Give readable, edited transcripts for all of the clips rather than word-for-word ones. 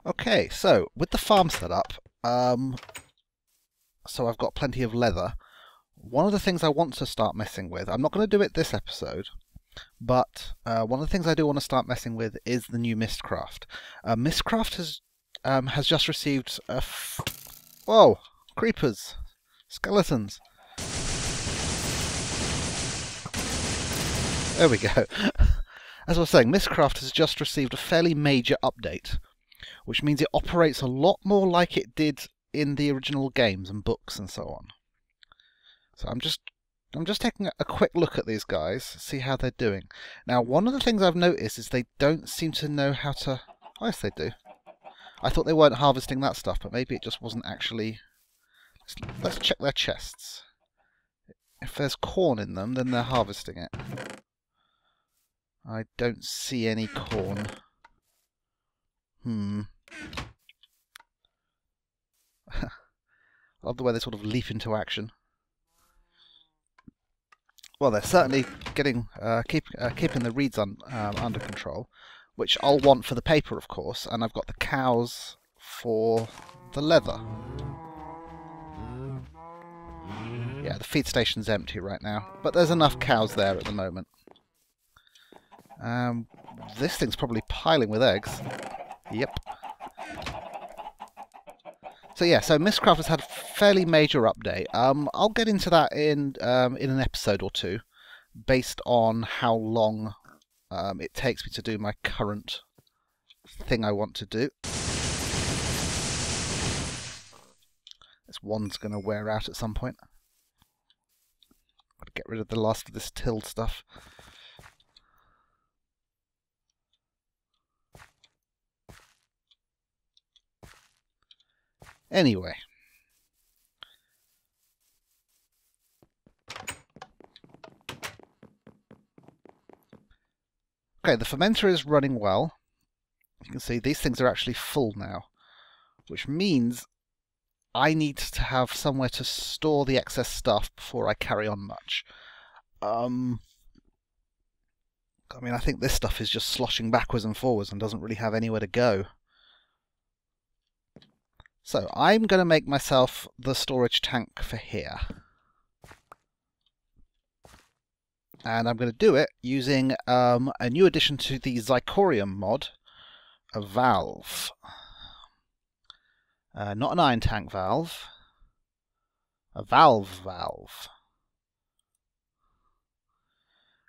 Okay, so with the farm set up, so I've got plenty of leather. One of the things I want to start messing with, I'm not going to do it this episode, but one of the things I do want to start messing with is the new Mistcraft. Mistcraft has just received whoa, creepers, skeletons. There we go. As I was saying, Mistcraft has just received a fairly major update, which means it operates a lot more like it did in the original games and books and so on. So I'm just taking a quick look at these guys, see how they're doing. Now, one of the things I've noticed is they don't seem to know how to... Oh, yes, they do. I thought they weren't harvesting that stuff, but maybe it just wasn't actually... Let's check their chests. If there's corn in them, then they're harvesting it. I don't see any corn. I love the way they sort of leap into action. Well, they're certainly getting keeping the reeds under control, which I'll want for the paper, of course, and I've got the cows for the leather. Yeah, the feed station's empty right now, but there's enough cows there at the moment. This thing's probably piling with eggs. Yep. So yeah, so Mistcraft has had a fairly major update. I'll get into that in an episode or two, based on how long it takes me to do my current thing I want to do. This one's going to wear out at some point. Got to get rid of the last of this tilled stuff. Anyway. Okay, the fermenter is running well. You can see these things are actually full now, which means I need to have somewhere to store the excess stuff before I carry on much. I mean, I think this stuff is just sloshing backwards and forwards and doesn't really have anywhere to go. So I'm going to make myself the storage tank for here. And I'm going to do it using a new addition to the Xycraft mod, a valve. Not an iron tank valve, a valve.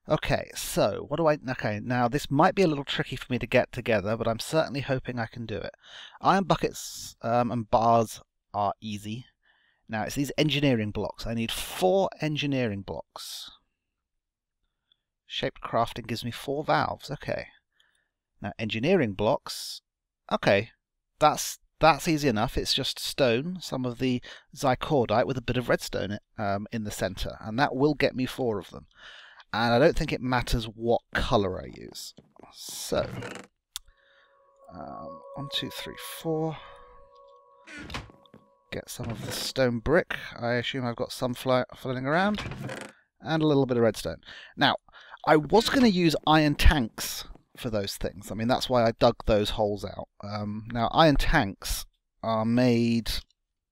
Okay, so what do I... Okay, now this might be a little tricky for me to get together, but I'm certainly hoping I can do it. Iron buckets and bars are easy. Now it's these engineering blocks. I need 4 engineering blocks. Shaped crafting gives me 4 valves. Okay. Now engineering blocks. Okay, that's easy enough. It's just stone, some of the Xycraft with a bit of redstone in the center, and that will get me 4 of them. And I don't think it matters what colour I use. So, 1, 2, 3, 4. Get some of the stone brick. I assume I've got some floating around. And a little bit of redstone. Now, I was going to use iron tanks for those things. I mean, that's why I dug those holes out. Now, iron tanks are made...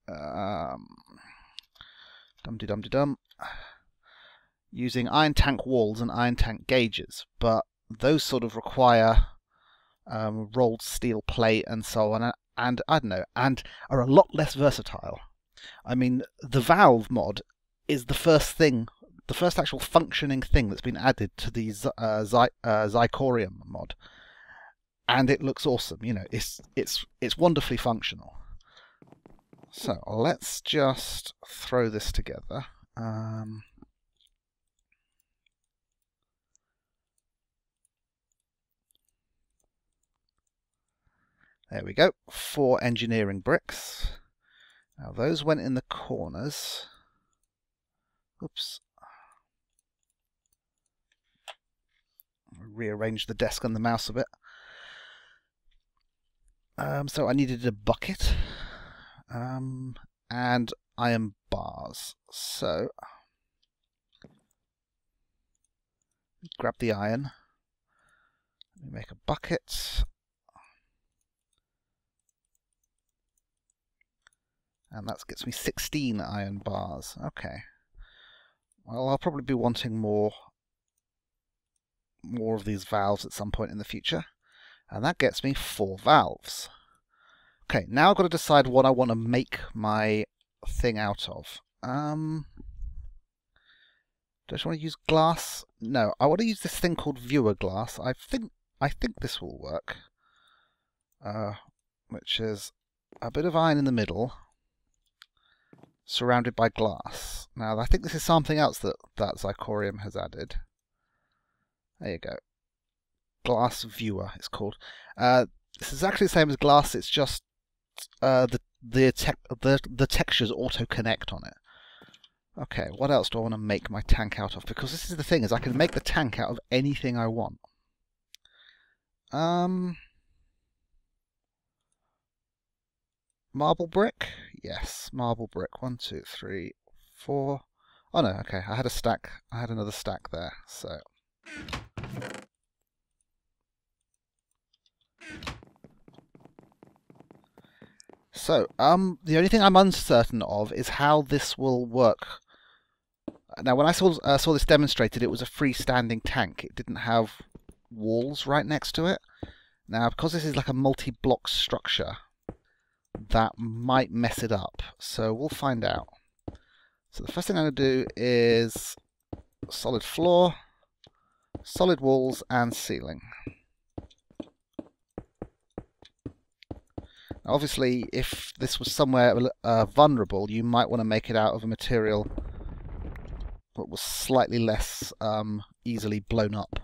dum-de-dum-de-dum... using iron tank walls and iron tank gauges, but those sort of require rolled steel plate and so on, and I don't know, and are a lot less versatile. I mean, the valve mod is the first actual functioning thing that's been added to the Xycraft mod, and it looks awesome. You know, it's wonderfully functional. So let's just throw this together. There we go, 4 engineering bricks. Now those went in the corners. Oops. Rearrange the desk and the mouse a bit. So I needed a bucket and iron bars. So grab the iron. Let me make a bucket. And that gets me 16 iron bars. Okay. Well, I'll probably be wanting more of these valves at some point in the future. And that gets me 4 valves. Okay, now I've got to decide what I want to make my thing out of. Do I just want to use glass? No, I want to use this thing called viewer glass. I think this will work. Which is a bit of iron in the middle, surrounded by glass. Now, I think this is something else that Xycraft has added. There you go. Glass viewer, it's called. This is exactly the same as glass. It's just the textures auto-connect on it. Okay, what else do I want to make my tank out of? Because this is the thing, is I can make the tank out of anything I want. Marble brick? Yes, marble brick. 1, 2, 3, 4. Oh no, okay, I had a stack. I had another stack there, so. So, the only thing I'm uncertain of is how this will work. Now, when I saw this demonstrated, it was a freestanding tank. It didn't have walls right next to it. Now, because this is like a multi-block structure, that might mess it up. So we'll find out. So the first thing I'm going to do is solid floor, solid walls, and ceiling. Now, obviously, if this was somewhere vulnerable, you might want to make it out of a material that was slightly less easily blown up.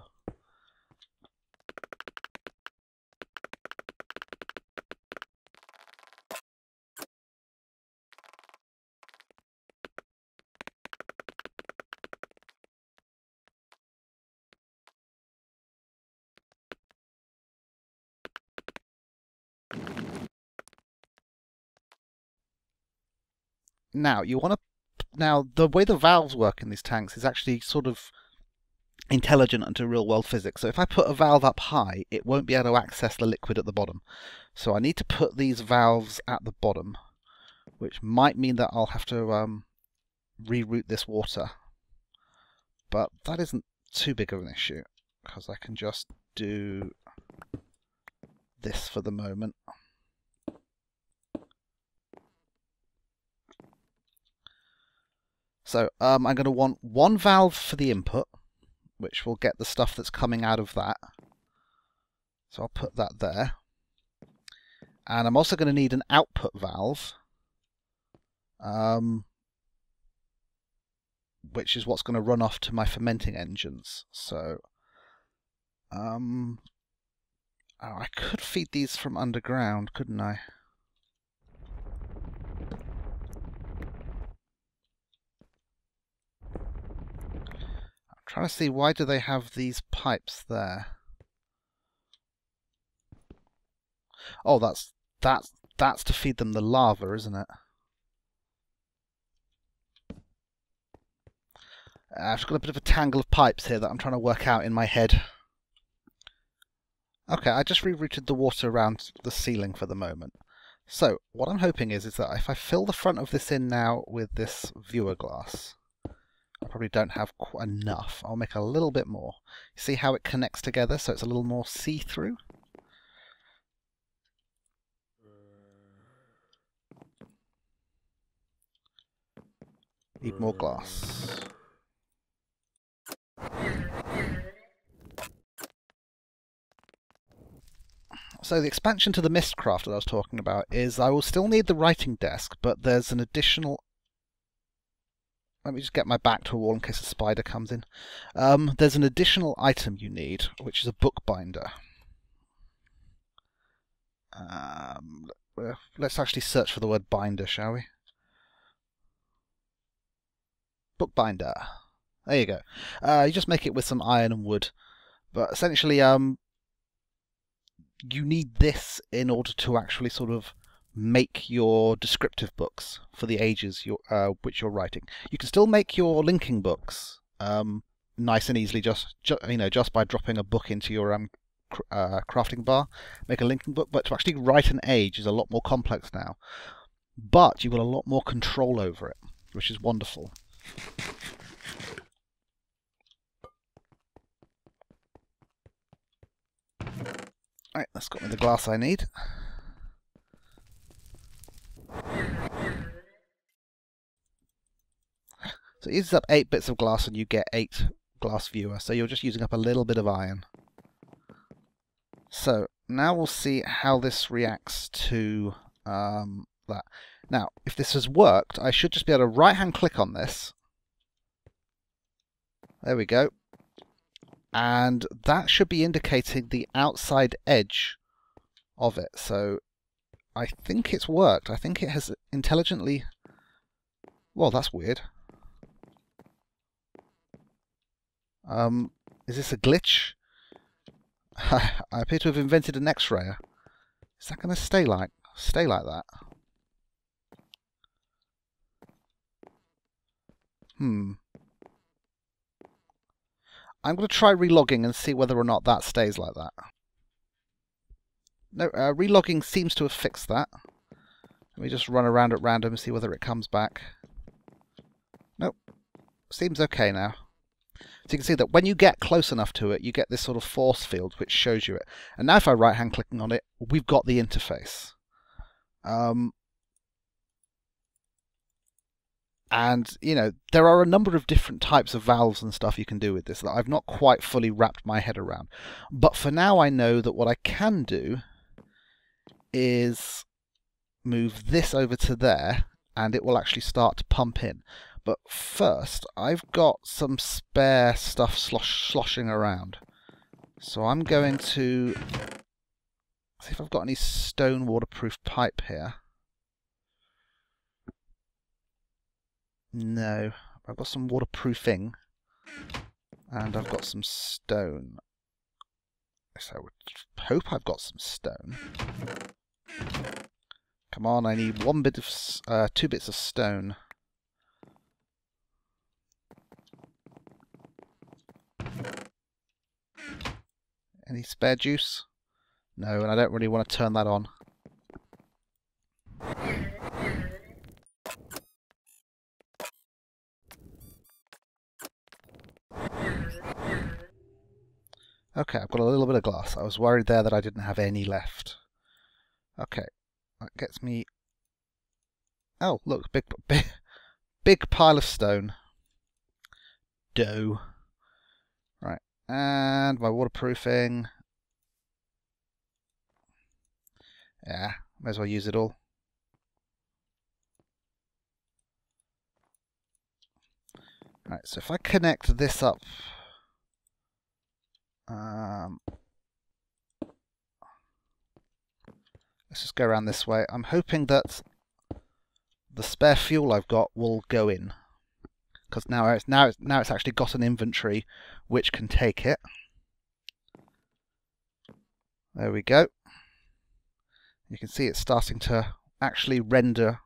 Now, the way the valves work in these tanks is actually sort of intelligent unto real-world physics. So if I put a valve up high, it won't be able to access the liquid at the bottom. So I need to put these valves at the bottom, which might mean that I'll have to reroute this water. But that isn't too big of an issue, because I can just do this for the moment. So I'm going to want 1 valve for the input, which will get the stuff that's coming out of that. So I'll put that there. And I'm also going to need an output valve, which is what's going to run off to my fermenting engines. So I could feed these from underground, couldn't I? Trying to see, why do they have these pipes there? Oh, that's to feed them the lava, isn't it? I've just got a bit of a tangle of pipes here that I'm trying to work out in my head. Okay, I just rerouted the water around the ceiling for the moment. So, what I'm hoping is that if I fill the front of this in now with this viewer glass, I probably don't have quite enough. I'll make a little bit more. See how it connects together so it's a little more see-through? Need more glass. So the expansion to the Mistcraft that I was talking about is I will still need the writing desk, but there's an additional... Let me just get my back to a wall in case a spider comes in. There's an additional item you need, which is a bookbinder. Let's actually search for the word binder, shall we? Bookbinder. There you go. You just make it with some iron and wood. But essentially, you need this in order to actually sort of make your descriptive books for the ages which you're writing. You can still make your linking books nice and easily, just by dropping a book into your crafting bar, make a linking book. But to actually write an age is a lot more complex now. but you've got a lot more control over it, which is wonderful. Right, that's got me the glass I need. So it uses up 8 bits of glass and you get 8 glass viewer, so you're just using up a little bit of iron. So now we'll see how this reacts to that. Now, if this has worked, I should just be able to right-hand click on this. There we go. And that should be indicating the outside edge of it. So I think it's worked. I think it has intelligently... Well, that's weird. Is this a glitch? I appear to have invented an X-rayer. Is that going to stay like that? I'm going to try relogging and see whether or not that stays like that. No, relogging seems to have fixed that. Let me just run around at random and see whether it comes back. Nope. Seems okay now. So you can see that when you get close enough to it, you get this sort of force field which shows you it. And now if I right-hand clicking on it, we've got the interface. And, you know, there are a number of different types of valves and stuff you can do with this that I've not quite fully wrapped my head around. But for now I know that what I can do is move this over to there and it will actually start to pump in. But first, I've got some spare stuff sloshing around. So I'm going to see if I've got any stone waterproof pipe here. No, I've got some waterproofing, and I've got some stone. So I would hope I've got some stone. Come on, I need 2 bits of stone. Any spare juice? No, and I don't really want to turn that on. Okay, I've got a little bit of glass. I was worried there that I didn't have any left. Okay, that gets me... Oh, look, big pile of stone. Dough. Right, and my waterproofing. Yeah, may as well use it all. Right, so if I connect this up... let's just go around this way. I'm hoping that the spare fuel I've got will go in, because now it's actually got an inventory which can take it. There we go. You can see it's starting to actually render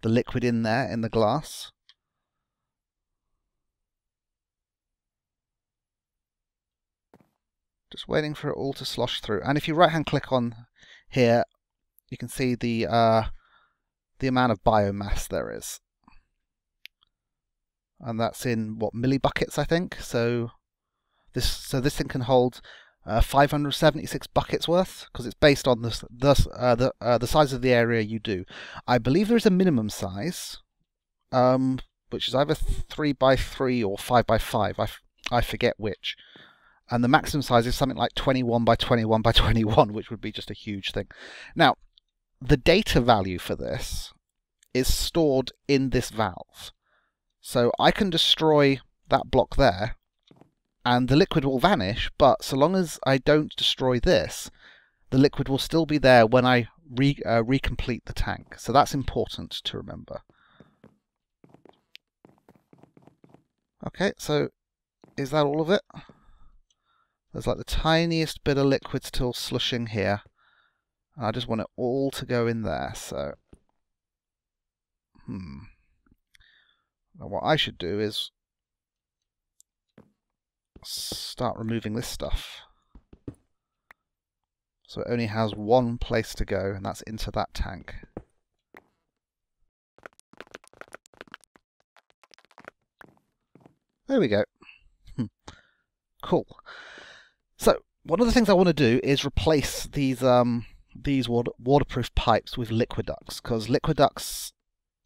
the liquid in there in the glass. Just waiting for it all to slosh through. And if you right-hand click on here, you can see the amount of biomass there is. And that's in, what, millibuckets, I think? So this thing can hold 576 buckets worth, because it's based on the size of the area you do. I believe there is a minimum size, which is either 3x3 or 5x5. I forget which. And the maximum size is something like 21 by 21 by 21, which would be just a huge thing. Now, the data value for this is stored in this valve. So I can destroy that block there, and the liquid will vanish, but so long as I don't destroy this, the liquid will still be there when I recomplete the tank. So that's important to remember. Okay, so is that all of it? There's like the tiniest bit of liquid still slushing here. I just want it all to go in there, so... Now what I should do is start removing this stuff. So it only has one place to go, and that's into that tank. There we go. Cool. So one of the things I want to do is replace these waterproof pipes with liquid ducts, because liquid ducts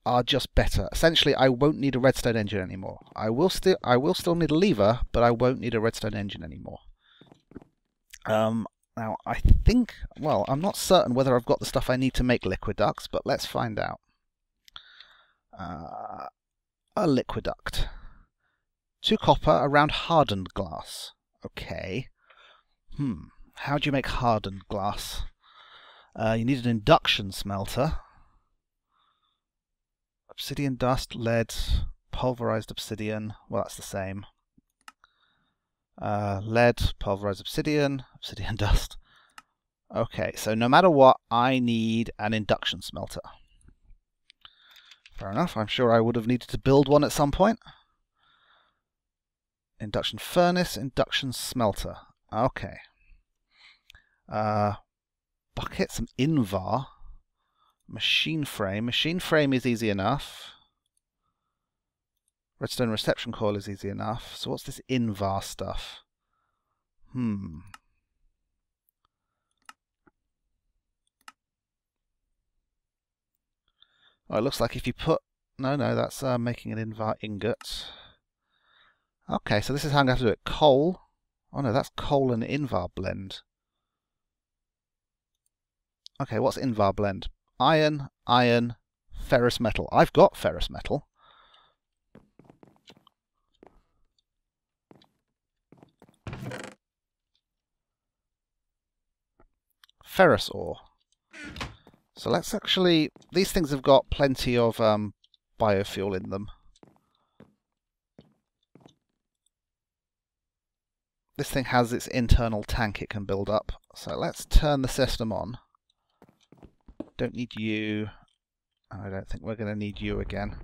are just better. Essentially, I won't need a redstone engine anymore. I will still need a lever, but I won't need a redstone engine anymore. Now I think, well, I'm not certain whether I've got the stuff I need to make liquid ducts, but let's find out. A liquid duct. 2 copper around hardened glass. Okay. How do you make hardened glass? You need an induction smelter. Obsidian dust, lead, pulverized obsidian. Well, that's the same. Lead, pulverized obsidian, obsidian dust. Okay, so no matter what, I need an induction smelter. Fair enough, I'm sure I would have needed to build one at some point. Induction furnace, induction smelter. Okay. Bucket, some invar. Machine frame. Machine frame is easy enough. Redstone reception coil is easy enough. So what's this invar stuff? Oh, it looks like if you put... No, that's making an invar ingot. Okay, so this is how I'm going to do it. Coal. Oh no, that's coal and invar blend. Okay, what's invar blend? Iron, iron, ferrous metal. I've got ferrous metal. Ferrous ore. So let's actually... These things have got plenty of biofuel in them. This thing has its internal tank it can build up. So let's turn the system on. Don't need you. I don't think we're going to need you again.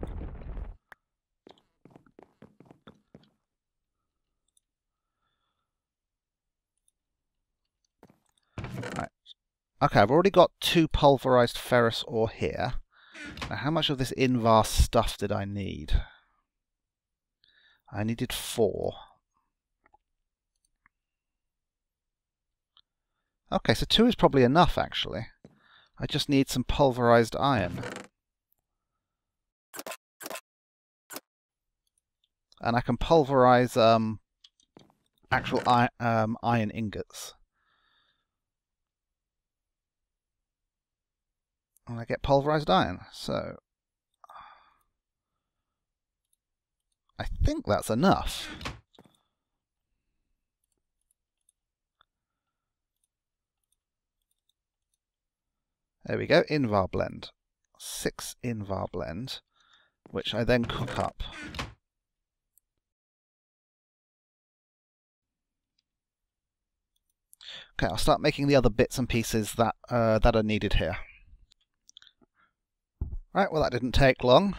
Right. Okay, I've already got 2 pulverized ferrous ore here. Now, how much of this invar stuff did I need? I needed 4. Okay, so 2 is probably enough, actually. I just need some pulverized iron. And I can pulverize actual iron ingots. And I get pulverized iron. So I think that's enough. There we go, invar blend. 6 invar blend, which I then cook up. Okay, I'll start making the other bits and pieces that that are needed here. Right, well that didn't take long.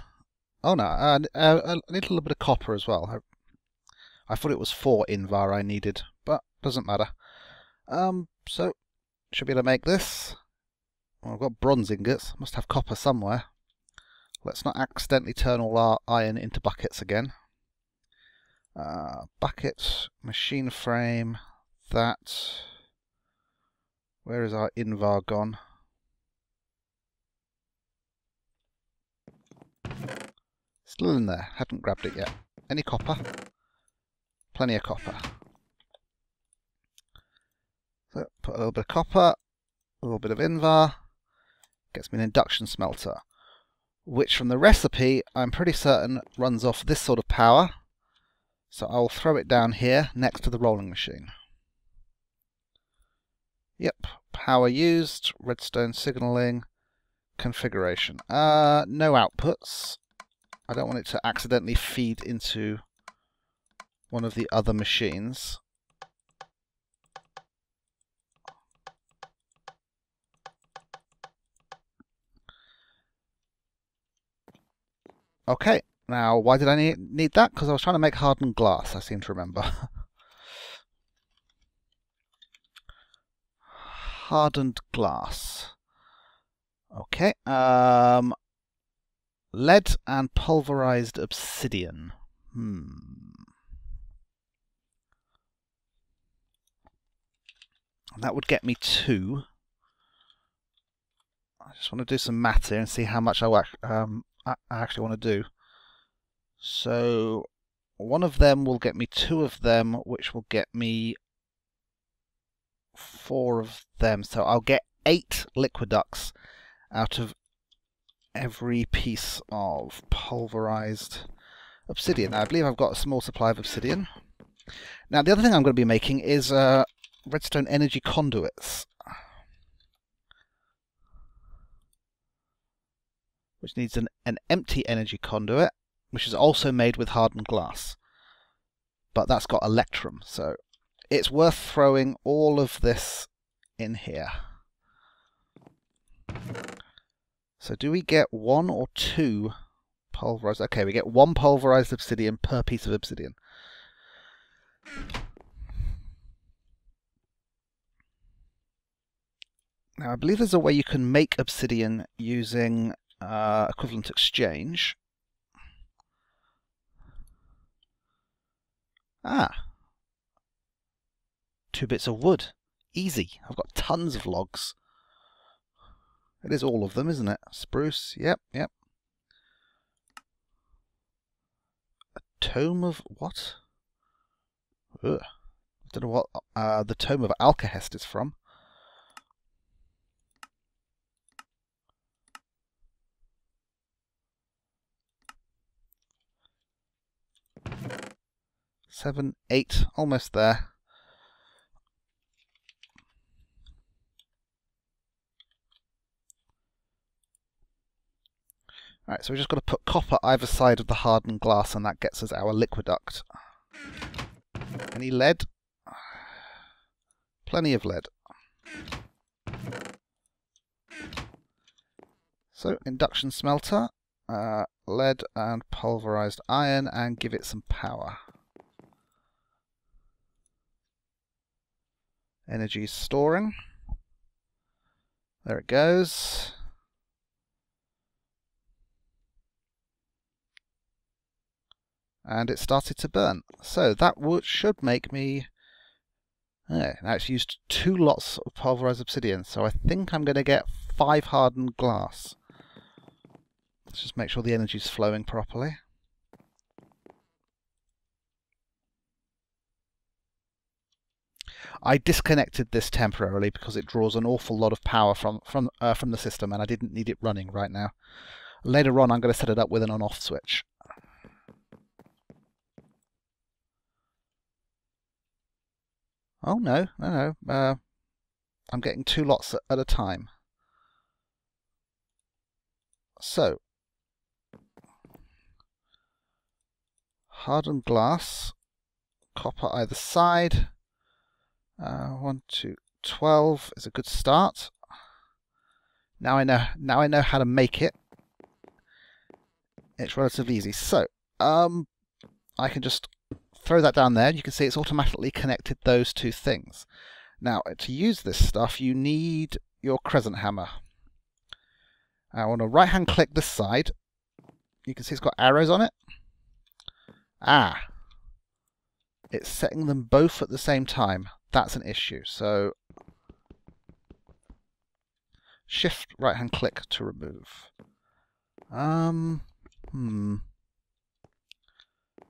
Oh no, I need a little bit of copper as well. I thought it was 4 invar I needed, but doesn't matter. So, should be able to make this. Well, I've got bronze ingots, must have copper somewhere. Let's not accidentally turn all our iron into buckets again. Bucket, machine frame, that. Where is our invar gone? Still in there, hadn't grabbed it yet. Any copper? Plenty of copper. So, put a little bit of copper, a little bit of invar. Gets me an induction smelter, which from the recipe I'm pretty certain runs off this sort of power. So I'll throw it down here next to the rolling machine. Yep, power used, redstone signaling, configuration. No outputs. I don't want it to accidentally feed into one of the other machines. Okay, now why did I need that? Because I was trying to make hardened glass, I seem to remember. Hardened glass. Okay, lead and pulverized obsidian. That would get me 2. I just want to do some maths here and see how much I actually want to do. So 1 of them will get me 2 of them, which will get me 4 of them. So I'll get 8 liquiducts out of every piece of pulverized obsidian. Now, I believe I've got a small supply of obsidian. Now, the other thing I'm going to be making is redstone energy conduits, which needs an empty energy conduit, which is also made with hardened glass. But that's got electrum, so it's worth throwing all of this in here. So do we get 1 or 2 pulverized? Okay, we get 1 pulverized obsidian per piece of obsidian. Now, I believe there's a way you can make obsidian using equivalent exchange. Ah. 2 bits of wood. Easy. I've got tons of logs. It is all of them, isn't it? Spruce. Yep, yep. A tome of what? Ugh. I don't know what the tome of Alcahest is from. Seven, 8, almost there. Alright, so we've just got to put copper either side of the hardened glass, and that gets us our liquiduct. Any lead? Plenty of lead. So, induction smelter, lead and pulverized iron, and give it some power. Energy storing. There it goes. And it started to burn. So that should make me... now it's used 2 lots of pulverized obsidian, so I think I'm going to get 5 hardened glass. Let's just make sure the energy's flowing properly. I disconnected this temporarily because it draws an awful lot of power from the system, and I didn't need it running right now. Later on, I'm going to set it up with an on-off switch. Oh no, no, no. I'm getting 2 lots at a time. So, hardened glass, copper either side. 1, 2, 12 is a good start. Now I know how to make it. It's relatively easy. So, I can just throw that down there. You can see it's automatically connected those 2 things. Now, to use this stuff, you need your crescent hammer. I want to right-hand click this side. You can see it's got arrows on it. Ah! It's setting them both at the same time. That's an issue. So, shift right-hand click to remove.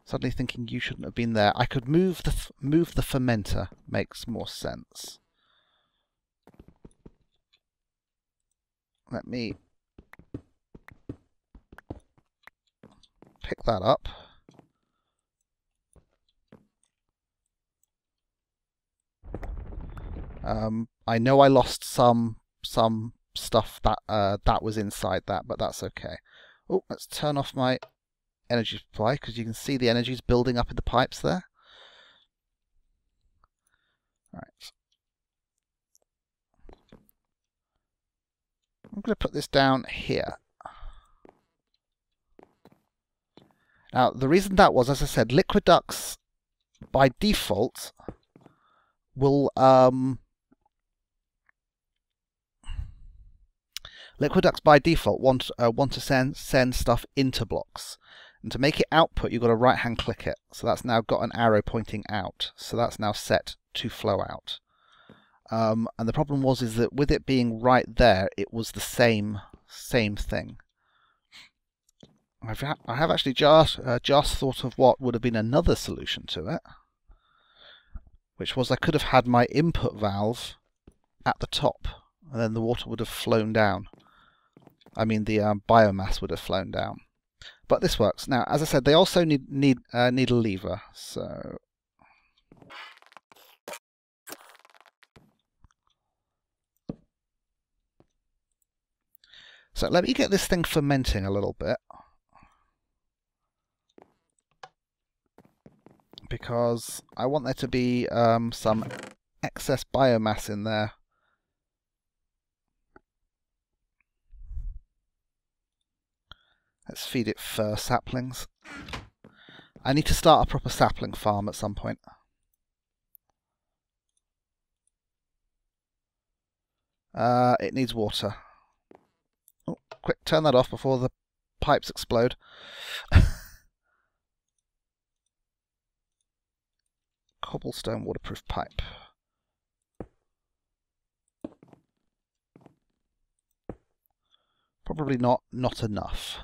Suddenly thinking you shouldn't have been there. I could move the fermenter. Makes more sense. Let me pick that up. I know I lost some stuff that was inside that, but that's okay. Oh, let's turn off my energy supply, because you can see the energy is building up in the pipes there. Right. I'm going to put this down here. Now, the reason that was, as I said, liquiducts by default will want to send stuff into blocks. And to make it output, you've got to right-hand click it. So that's now got an arrow pointing out. So that's now set to flow out. And the problem is that with it being right there, it was the same thing. I have actually just thought of what would have been another solution to it, which was I could have had my input valve at the top, and then the water would have flown down. I mean, the biomass would have flown down. But this works. Now, as I said, they also need a lever. So let me get this thing fermenting a little bit, because I want there to be some excess biomass in there. Let's feed it fir saplings. I need to start a proper sapling farm at some point. It needs water. Oh, quick, turn that off before the pipes explode. Cobblestone waterproof pipe. Probably not enough.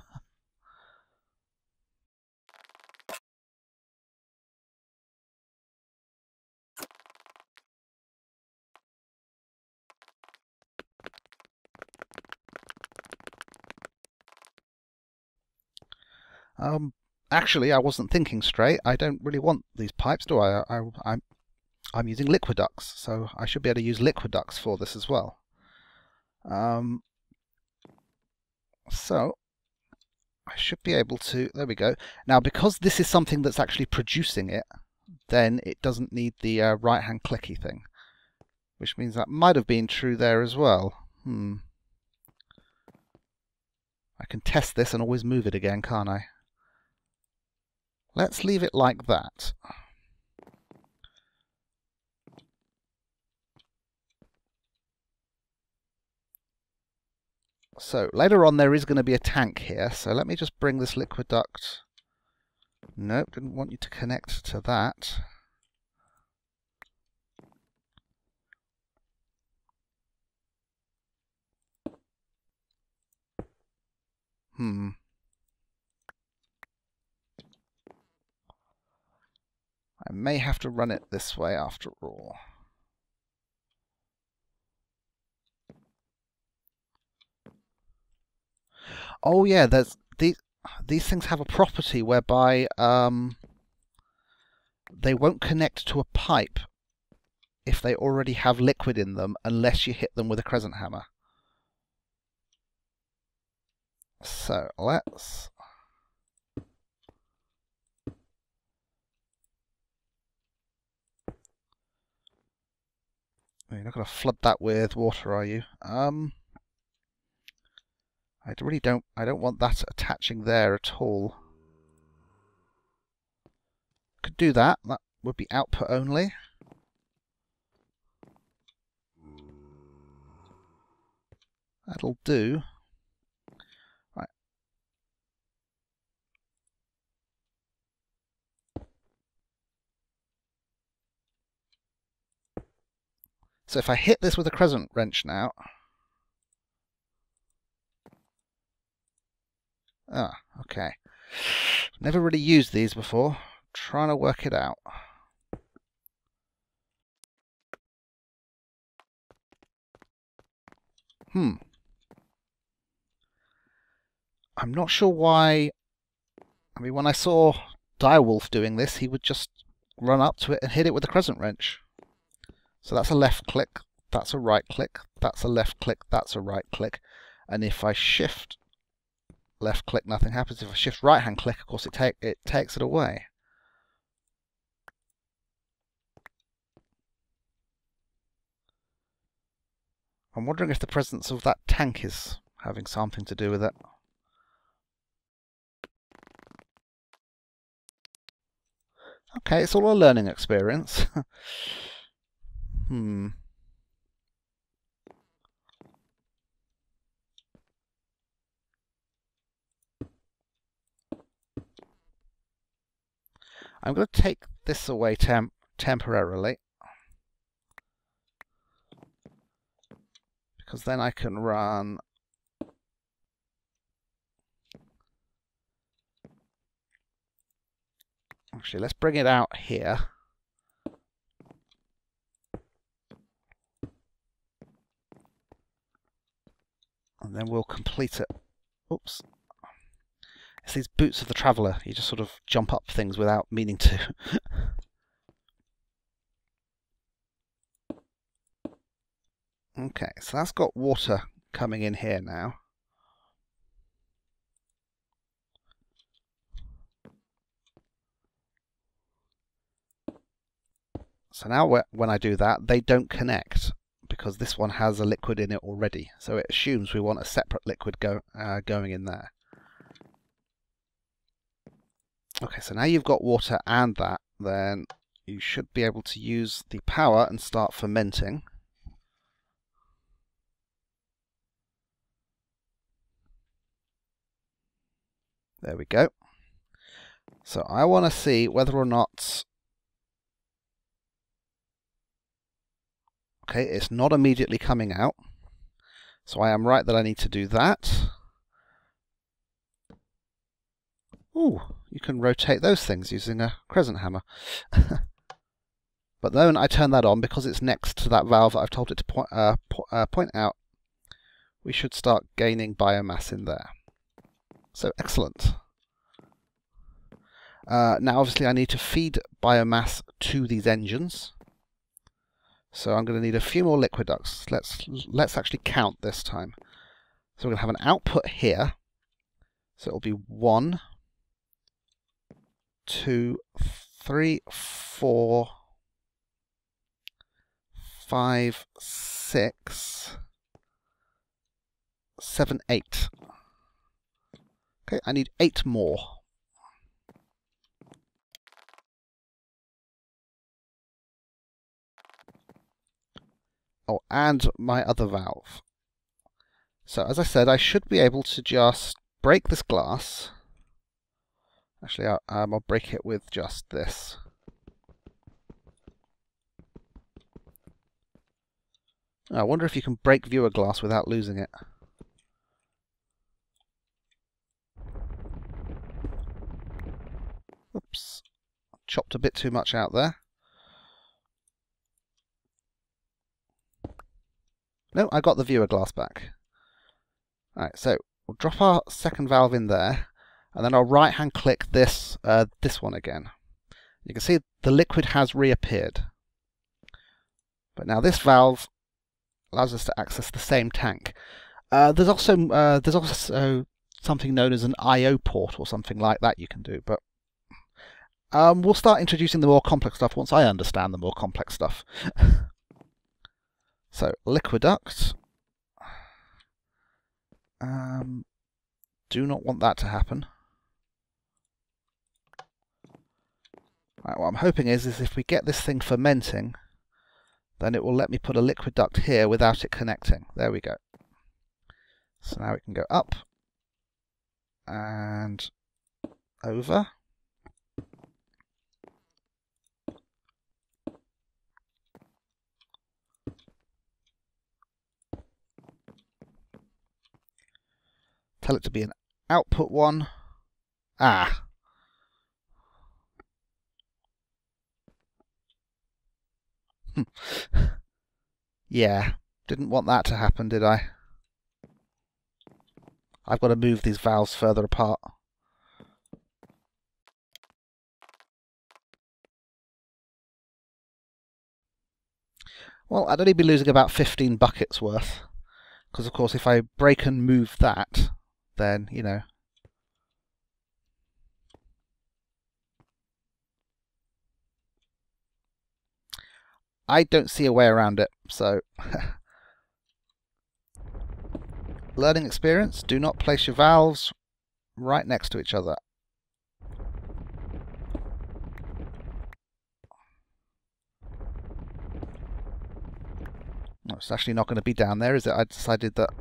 Actually, I wasn't thinking straight. I don't really want these pipes, do I? I'm using liquiducts, so I should be able to use liquiducts for this as well. So I should be able to. There we go. Now, because this is something that's actually producing it, then it doesn't need the right-hand clicky thing, which means that might have been true there as well. I can test this and always move it again, can't I? Let's leave it like that. So later on there is going to be a tank here, so let me just bring this liquid duct. Nope, didn't want you to connect to that. I may have to run it this way after all. Oh yeah, there's these things have a property whereby they won't connect to a pipe if they already have liquid in them unless you hit them with a crescent hammer. So let's You're not going to flood that with water, are you? I don't want that attaching there at all. Could do that. That would be output only. That'll do. Right. So if I hit this with a crescent wrench now. Ah, okay. Never really used these before. Trying to work it out. I'm not sure why. I mean, when I saw Direwolf doing this, he would just run up to it and hit it with a crescent wrench. So that's a left click, that's a right click, that's a left click, that's a right click. And if I shift left click, nothing happens. If I shift right hand click, of course, it takes it away. I'm wondering if the presence of that tank is having something to do with it. Okay, it's all a learning experience. I'm going to take this away temporarily. because then I can run actually, let's bring it out here. And then we'll complete it. Oops. It's these boots of the traveller. You just sort of jump up things without meaning to. Okay, so that's got water coming in here now. So now when I do that, they don't connect because this one has a liquid in it already. So it assumes we want a separate liquid going in there. Okay, so now you've got water and that, then you should be able to use the power and start fermenting. There we go. So I want to see whether or not... Okay, it's not immediately coming out. So I am right that I need to do that. Ooh, you can rotate those things using a crescent hammer. But then I turn that on, because it's next to that valve that I've told it to point out, we should start gaining biomass in there. So excellent. Now obviously I need to feed biomass to these engines. So I'm going to need a few more liquid ducts. Let's actually count this time. So we're going to have an output here. So it'll be 1, 2, 3, 4, 5, 6, 7, 8. Okay, I need 8 more. Oh, and my other valve. So as I said, I should be able to just break this glass. Actually, I'll break it with just this. I wonder if you can break viewer glass without losing it. Oops, chopped a bit too much out there. No, I got the viewer glass back. Alright, so we'll drop our second valve in there, and then I'll right-hand click this one again. You can see the liquid has reappeared. But now this valve allows us to access the same tank. There's also something known as an I/O port or something like that you can do, but we'll start introducing the more complex stuff once I understand the more complex stuff. So, liquiduct. Do not want that to happen. Right, what I'm hoping is if we get this thing fermenting, then it will let me put a liquid duct here without it connecting. There we go. So now it can go up and over. Tell it to be an output one. Ah. Yeah, didn't want that to happen, did I? I've got to move these valves further apart. Well, I'd only be losing about 15 buckets worth. Because, of course, if I break and move that, then, you know. I don't see a way around it, so... Learning experience, do not place your valves right next to each other. No, it's actually not going to be down there, is it? I decided that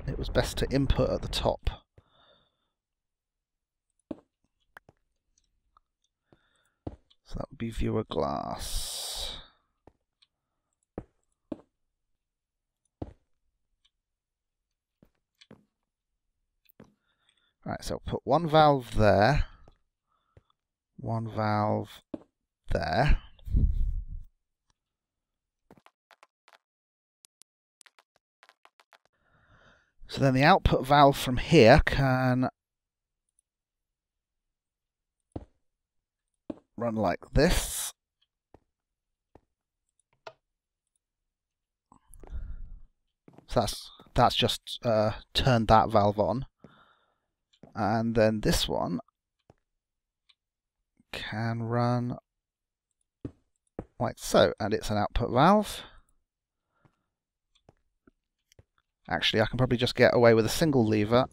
it was best to input at the top. So that would be viewer glass. Right, so put one valve there, one valve there. So then the output valve from here can run like this. So that's just turned that valve on. And then this one can run like so, and it's an output valve. Actually, I can probably just get away with a single lever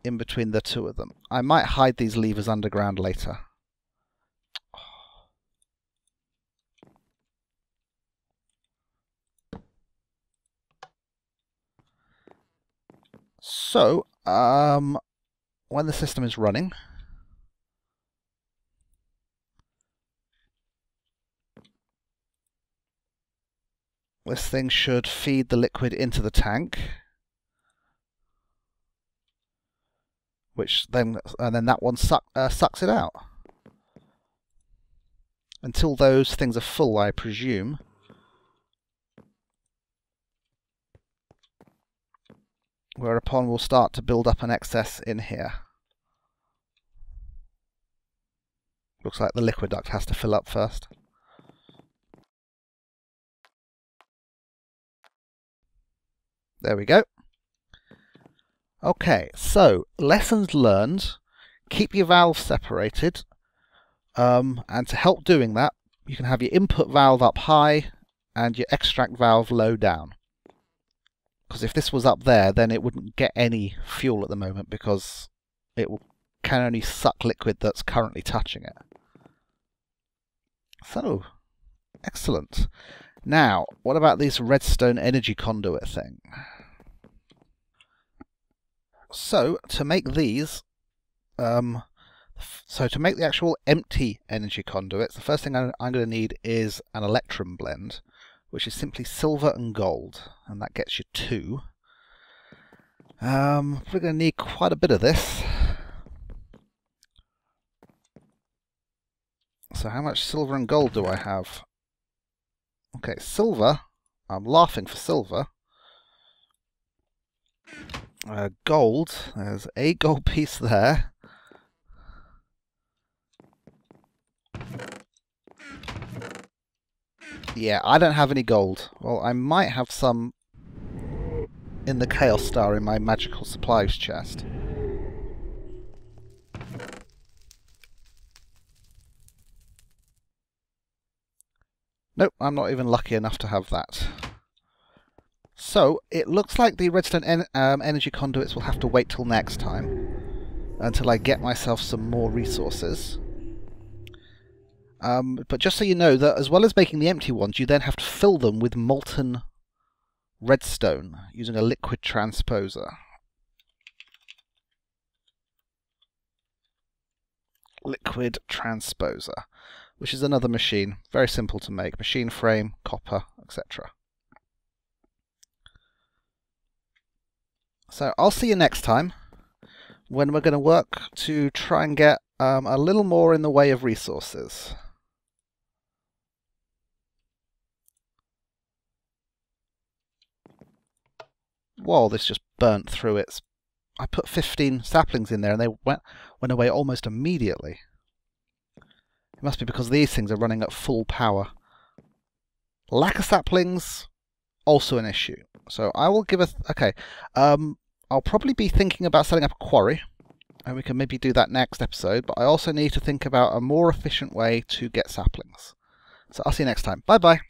in between the two of them. I might hide these levers underground later. So, when the system is running, this thing should feed the liquid into the tank, and then that one sucks it out. Until those things are full, I presume. Whereupon we'll start to build up an excess in here. Looks like the liquid duct has to fill up first. There we go. Okay, so lessons learned. Keep your valves separated. And to help doing that, you can have your input valve up high and your extract valve low down. Because if this was up there, then it wouldn't get any fuel at the moment because it can only suck liquid that's currently touching it. So, excellent. Now, what about this redstone energy conduit thing? So, to make these, to make the actual empty energy conduits, the first thing I'm going to need is an electrum blend, which is simply silver and gold, and that gets you 2. We're going to need quite a bit of this. So how much silver and gold do I have? Okay, silver. I'm laughing for silver. Gold. There's a gold piece there. Yeah, I don't have any gold. Well, I might have some in the Chaos Star in my magical supplies chest. Nope, I'm not even lucky enough to have that. So, it looks like the redstone energy conduits will have to wait till next time, until I get myself some more resources. But just so you know, that as well as making the empty ones, you then have to fill them with molten redstone using a liquid transposer. Liquid transposer, which is another machine, very simple to make. Machine frame, copper, etc. So I'll see you next time, when we're going to work to try and get a little more in the way of resources. Whoa, this just burnt through its... I put 15 saplings in there and they went away almost immediately. It must be because these things are running at full power. Lack of saplings, also an issue. So I will give a... Okay, I'll probably be thinking about setting up a quarry, and we can maybe do that next episode, but I also need to think about a more efficient way to get saplings. So I'll see you next time. Bye-bye.